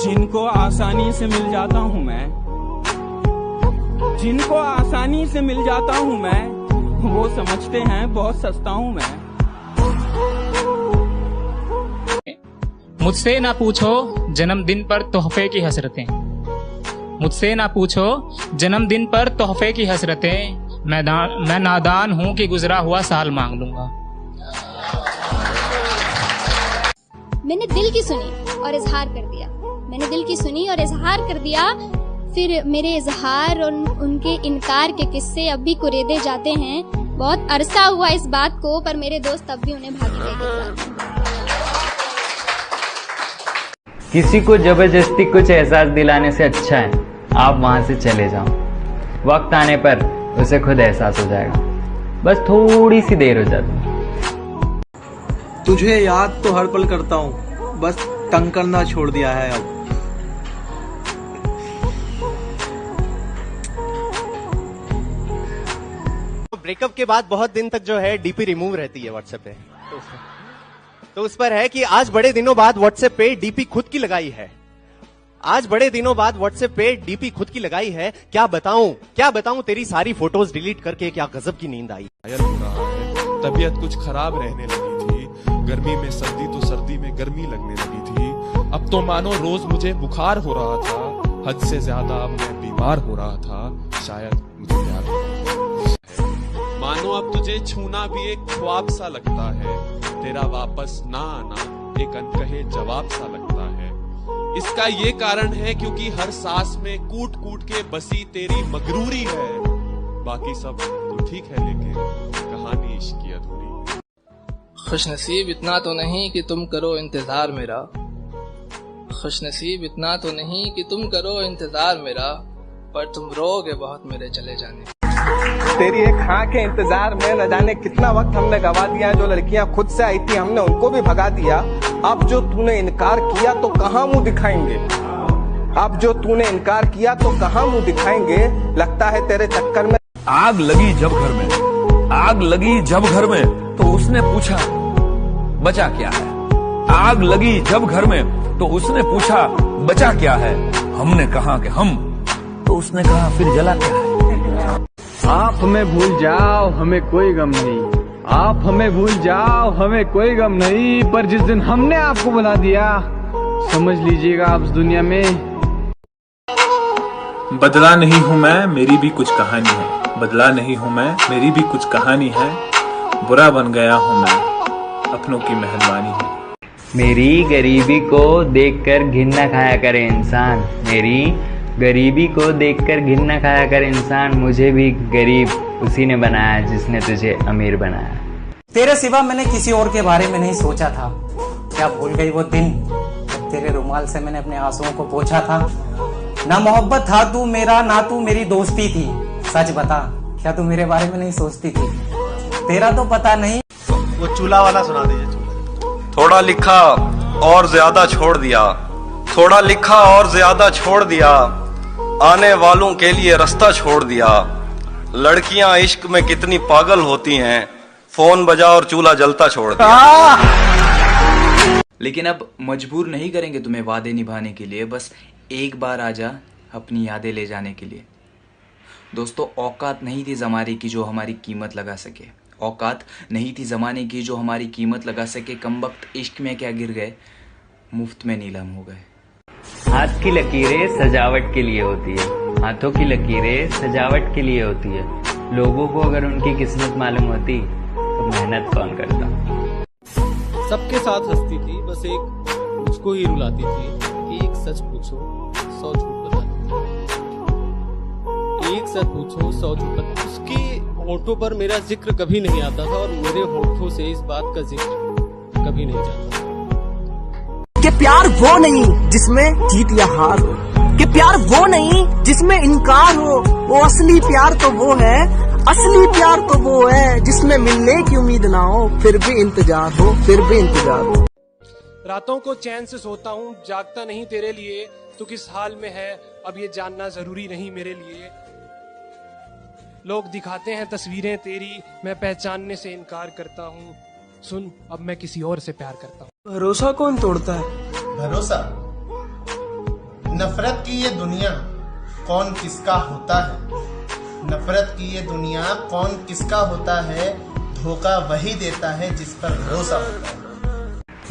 जिनको आसानी से मिल जाता हूँ मैं, जिनको आसानी से मिल जाता हूँ मैं, वो समझते हैं बहुत सस्ता हूँ मैं। मुझसे ना पूछो जन्मदिन पर तोहफे की हसरतें, मुझसे ना पूछो जन्मदिन पर तोहफे की हसरतें, मैं नादान हूँ कि गुजरा हुआ साल मांग लूंगा। मैंने दिल की सुनी और इजहार कर दिया, मैंने दिल की सुनी और इजहार कर दिया। फिर मेरे इजहार और उनके इनकार के किस्से अब भी कुरेदे जाते हैं। बहुत अरसा हुआ इस बात को, पर मेरे दोस्त अब भी उन्हें भागी लेके। किसी को जबरदस्ती कुछ एहसास दिलाने से अच्छा है आप वहां से चले जाओ। वक्त आने पर उसे खुद एहसास हो जाएगा, बस थोड़ी सी देर हो जाती। तुझे याद तो हर पल करता हूँ, बस तंग करना छोड़ दिया है अब। ब्रेकअप के बाद बहुत दिन तक जो है डीपी रिमूव रहती है व्हाट्सएप पे, तो उस पर है कि आज बड़े दिनों बाद व्हाट्सएप पे डीपी खुद की लगाई है, आज बड़े दिनों बाद व्हाट्सएप पे डीपी खुद की लगाई है। क्या बताऊं तेरी सारी फोटोज डिलीट करके, क्या गजब की नींद आई। तबीयत कुछ खराब रहने लगी थी, गर्मी में सर्दी तो सर्दी में गर्मी लगने लगी थी। अब तो मानो रोज मुझे बुखार हो रहा था, हद से ज्यादा अब मैं बीमार हो रहा था, शायद मुझे प्यार हो रहा था। मानो अब तुझे छूना भी एक ख्वाब सा लगता है, तेरा वापस ना आना एक अनकहे जवाब सा लगता है। इसका ये कारण है क्योंकि हर सांस में कूट कूट के बसी तेरी मगरूरी है। बाकी सब तो ठीक है लेकिन कहानी इश्क की अधूरी। खुशनसीब इतना तो नहीं कि तुम करो इंतजार मेरा, खुशनसीब इतना तो नहीं कि तुम करो इंतजार मेरा, पर तुम रोगे बहुत मेरे चले जाने। तेरी एक हाँ के इंतजार में न जाने कितना वक्त हमने गवा दिया। जो लड़कियां खुद से आई थी हमने उनको भी भगा दिया। अब जो तूने इनकार किया तो कहाँ मुंह दिखाएंगे, अब जो तूने इनकार किया तो कहाँ मुंह दिखाएंगे। लगता है तेरे चक्कर में आग लगी जब घर में, आग लगी जब घर में तो उसने पूछा बचा क्या है। आग लगी जब घर में तो उसने पूछा बचा क्या है। हमने कहा कि हम, तो उसने कहा फिर जला क्या है। आप हमें भूल जाओ हमें कोई गम नहीं, आप हमें भूल जाओ हमें कोई गम नहीं, पर जिस दिन हमने आपको बुला दिया समझ लीजिएगा आप इस दुनिया में। बदला नहीं हूँ मैं, मेरी भी कुछ कहानी है। बदला नहीं हूँ मैं, मेरी भी कुछ कहानी है। बुरा बन गया हूँ मैं, अपनों की मेहरबानी है। मेरी गरीबी को देखकर घिन न खाया करे इंसान, मेरी गरीबी को देखकर घिन न खाया कर इंसान। मुझे भी गरीब उसी ने बनाया जिसने तुझे अमीर बनाया। तेरे सिवा मैंने किसी और के बारे में नहीं सोचा था। क्या भूल गई वो दिन जब तेरे रुमाल से मैंने अपने आंसुओं को पोंछा था। ना मोहब्बत था तू मेरा, ना तू मेरी दोस्ती थी। सच बता क्या तू मेरे बारे में नहीं सोचती थी। तेरा तो पता नहीं। वो चूल्हा वाला सुना दीजिए। थोड़ा लिखा और ज्यादा छोड़ दिया, थोड़ा लिखा और ज्यादा छोड़ दिया, आने वालों के लिए रास्ता छोड़ दिया। लड़कियां इश्क में कितनी पागल होती हैं, फोन बजा और चूल्हा जलता छोड़ दिया। लेकिन अब मजबूर नहीं करेंगे तुम्हें वादे निभाने के लिए, बस एक बार आजा अपनी यादें ले जाने के लिए। दोस्तों औकात नहीं थी ज़माने की जो हमारी कीमत लगा सके, औकात नहीं थी ज़माने की जो हमारी कीमत लगा सके। कमबख्त इश्क में क्या गिर गए, मुफ्त में नीलाम हो गए। हाथ की लकीरें सजावट के लिए होती है, हाथों की लकीरें सजावट के लिए होती है। लोगों को अगर उनकी किस्मत मालूम होती तो मेहनत कौन करता। सबके साथ हंसती थी, बस एक मुझको ही रुलाती थी कि एक सच पूछो 100 झूठ बताती। एक सच पूछो 100 झूठ बताती। उसके होठों पर मेरा जिक्र कभी नहीं आता था और मेरे होठों से इस बात का जिक्र कभी नहीं जाता कि प्यार वो नहीं जिसमें जीत या हार हो, कि प्यार वो नहीं जिसमें इनकार हो। वो असली प्यार तो वो है, असली प्यार तो वो है जिसमें मिलने की उम्मीद ना हो फिर भी इंतजार हो, फिर भी इंतजार हो। रातों को चैन से सोता हूँ, जागता नहीं तेरे लिए। तू किस हाल में है अब ये जानना जरूरी नहीं मेरे लिए। लोग दिखाते हैं तस्वीरें तेरी, मैं पहचानने से इनकार करता हूँ। सुन अब मैं किसी और से प्यार करता हूँ। भरोसा कौन तोड़ता है? भरोसा नफरत की ये दुनिया कौन किसका होता है, नफरत की ये दुनिया कौन किसका होता है, धोखा वही देता है जिस पर भरोसा होता है।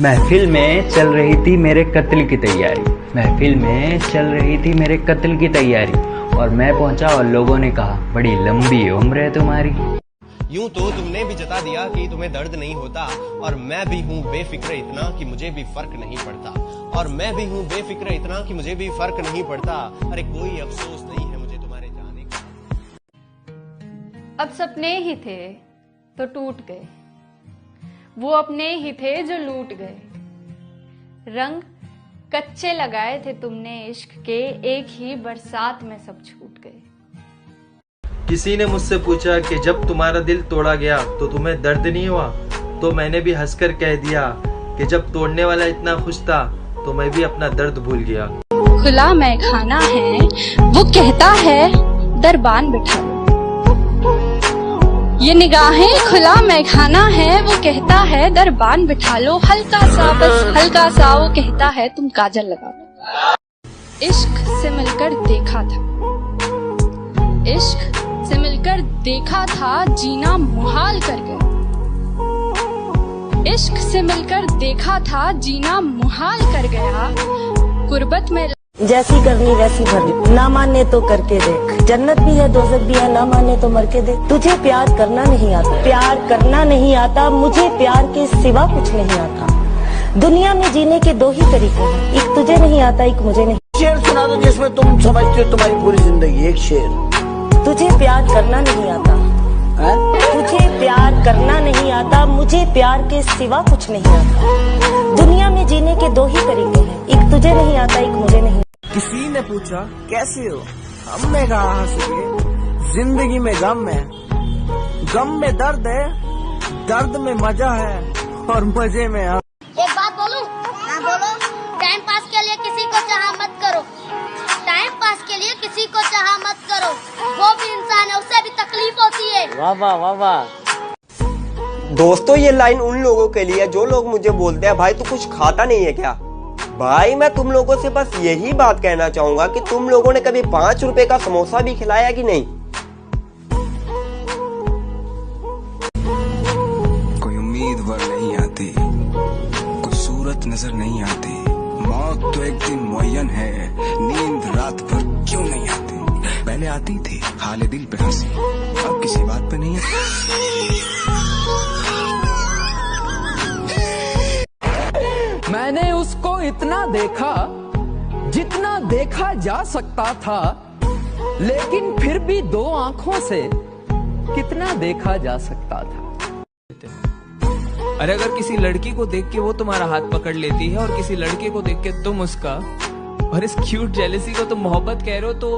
महफिल में चल रही थी मेरे कत्ल की तैयारी, महफिल में चल रही थी मेरे कत्ल की तैयारी, और मैं पहुंचा और लोगों ने कहा बड़ी लंबी उम्र है तुम्हारी। यूं तो तुमने भी जता दिया कि तुम्हें दर्द नहीं होता, और मैं भी हूँ बेफिक्र इतना कि मुझे भी फर्क नहीं पड़ता, और मैं भी हूँ बेफिक्र इतना कि मुझे भी फर्क नहीं पड़ता। अरे कोई अफसोस नहीं है मुझे तुम्हारे जाने का। अब सपने ही थे तो टूट गए, वो अपने ही थे जो लूट गए। रंग कच्चे लगाए थे तुमने इश्क के, एक ही बरसात में सब छूट गए। किसी ने मुझसे पूछा कि जब तुम्हारा दिल तोड़ा गया तो तुम्हें दर्द नहीं हुआ, तो मैंने भी हंसकर कह दिया कि जब तोड़ने वाला इतना खुश था तो मैं भी अपना दर्द भूल गया। खुला मैं खाना है वो कहता है दरबान बिठा लो, ये निगाहें खुला मैं खाना है वो कहता है दरबान बिठा लो, हल्का सा बस हल्का सा वो कहता है तुम काजल लगा लो। इश्क से मिलकर देखा था, इश्क से मिलकर देखा था जीना मुहाल कर गए, इश्क से मिलकर देखा था जीना मुहाल कर गया। गुर्बत में जैसी करनी वैसी भरनी, ना माने तो करके देख, जन्नत भी है दोज़ख भी है, ना माने तो मर के देख। तुझे प्यार करना नहीं आता, प्यार करना नहीं आता, मुझे प्यार के सिवा कुछ नहीं आता। दुनिया में जीने के दो ही तरीके हैं, एक तुझे नहीं आता एक मुझे नहीं। शेर सुना दो जिसमें तुम समझते हो तुम्हारी पूरी जिंदगी। एक शेर। तुझे प्यार करना नहीं आता, तुझे प्यार करना नहीं आता, मुझे प्यार के सिवा कुछ नहीं आता। दुनिया में जीने के दो ही तरीके हैं, एक तुझे नहीं आता एक मुझे नहीं। किसी ने पूछा कैसे हो, हमने कहा हंस के। जिंदगी में गम में दर्द है, दर्द में मजा है और मजे में एक बात बोलूं? हाँ बोलो। टाइम पास के लिए किसी को चाहा मत करो, टाइम पास के लिए किसी को चाहा मत करो, वो भी इंसान है उससे भी तकलीफ होती है। वाह वाह वाह वाह। दोस्तों ये लाइन उन लोगों के लिए जो लोग मुझे बोलते हैं भाई तू कुछ खाता नहीं है क्या। भाई मैं तुम लोगों से बस यही बात कहना चाहूंगा कि तुम लोगों ने कभी 5 रुपए का समोसा भी खिलाया कि नहीं। कोई उम्मीदवार नहीं आती, कोई सूरत नजर नहीं आती, मौत तो एक दिन मुअय्यन है, नींद रात भर क्यों नहीं आती। पहले आती थी हाले दिल पे हंसी, अब किसी बात पे नहीं आती। मैंने उसको इतना देखा जितना देखा जा सकता था, लेकिन फिर भी 2 आंखों से कितना देखा जा सकता था। अरे अगर किसी लड़की को देख के वो तुम्हारा हाथ पकड़ लेती है और किसी लड़के को देख के तुम उसका, और इस क्यूट जेलसी को तुम मोहब्बत कह रहे हो, तो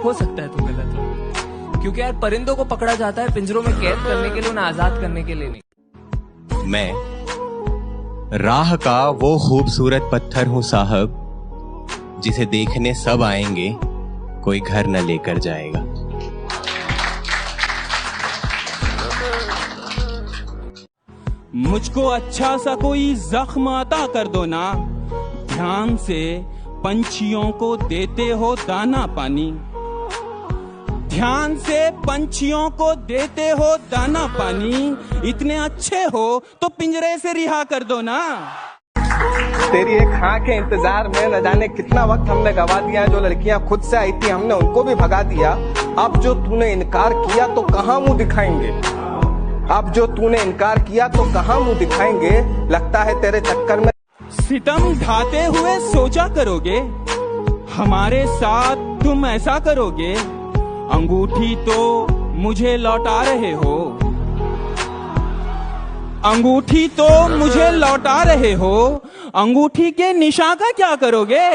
हो सकता है तुम गलत हो। क्योंकि यार परिंदों को पकड़ा जाता है पिंजरों में कैद करने के लिए, उन्हें आजाद करने के लिए नहीं। मैं राह का वो खूबसूरत पत्थर हूँ साहब, जिसे देखने सब आएंगे, कोई घर न लेकर जाएगा। मुझको अच्छा सा कोई जख्म अता कर दो ना, ध्यान से पंछियों को देते हो दाना पानी, ध्यान से पंछियों को देते हो दाना पानी, इतने अच्छे हो तो पिंजरे से रिहा कर दो ना। तेरी एक हाँ के इंतजार में न जाने कितना वक्त हमने गवा दिया। जो लड़कियां खुद से आई थी हमने उनको भी भगा दिया। अब जो तूने इनकार किया तो कहाँ मुंह दिखाएंगे, अब जो तूने इनकार किया तो कहाँ मुंह दिखाएंगे। लगता है तेरे चक्कर में सितम ढाते हुए सोचा करोगे, हमारे साथ तुम ऐसा करोगे। अंगूठी तो मुझे लौटा रहे हो, अंगूठी तो मुझे लौटा रहे हो, अंगूठी के निशान का क्या करोगे।